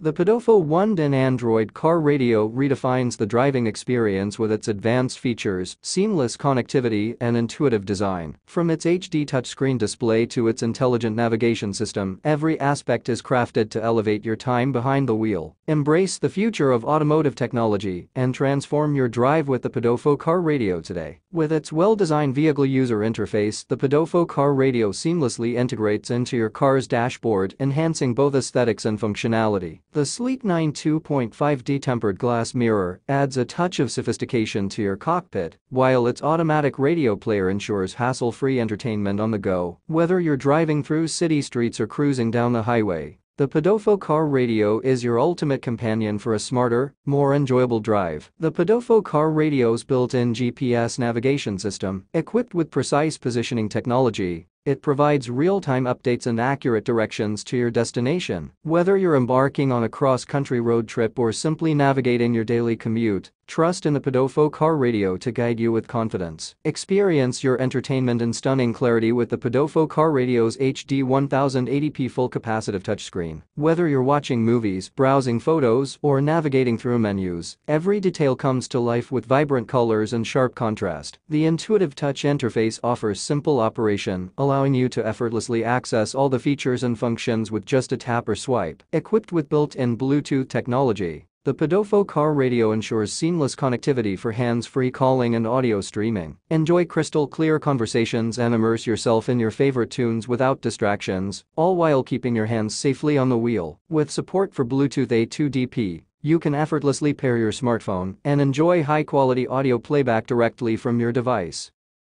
The Podofo 1Din Android car radio redefines the driving experience with its advanced features, seamless connectivity, and intuitive design. From its HD touchscreen display to its intelligent navigation system, every aspect is crafted to elevate your time behind the wheel. Embrace the future of automotive technology and transform your drive with the Podofo car radio today. With its well-designed vehicle user interface, the Podofo car radio seamlessly integrates into your car's dashboard, enhancing both aesthetics and functionality. The sleek 2.5D tempered glass mirror adds a touch of sophistication to your cockpit, while its automatic radio player ensures hassle-free entertainment on the go. Whether you're driving through city streets or cruising down the highway, the Podofo car radio is your ultimate companion for a smarter, more enjoyable drive. The Podofo car radio's built-in GPS navigation system, equipped with precise positioning technology, it provides real-time updates and accurate directions to your destination. Whether you're embarking on a cross-country road trip or simply navigating your daily commute, trust in the Podofo car radio to guide you with confidence. Experience your entertainment in stunning clarity with the Podofo car radio's HD 1080p full capacitive touchscreen. Whether you're watching movies, browsing photos, or navigating through menus, every detail comes to life with vibrant colors and sharp contrast. The intuitive touch interface offers simple operation, allowing you to effortlessly access all the features and functions with just a tap or swipe. Equipped with built-in Bluetooth technology, the Podofo car radio ensures seamless connectivity for hands-free calling and audio streaming. Enjoy crystal-clear conversations and immerse yourself in your favorite tunes without distractions, all while keeping your hands safely on the wheel. With support for Bluetooth A2DP, you can effortlessly pair your smartphone and enjoy high-quality audio playback directly from your device.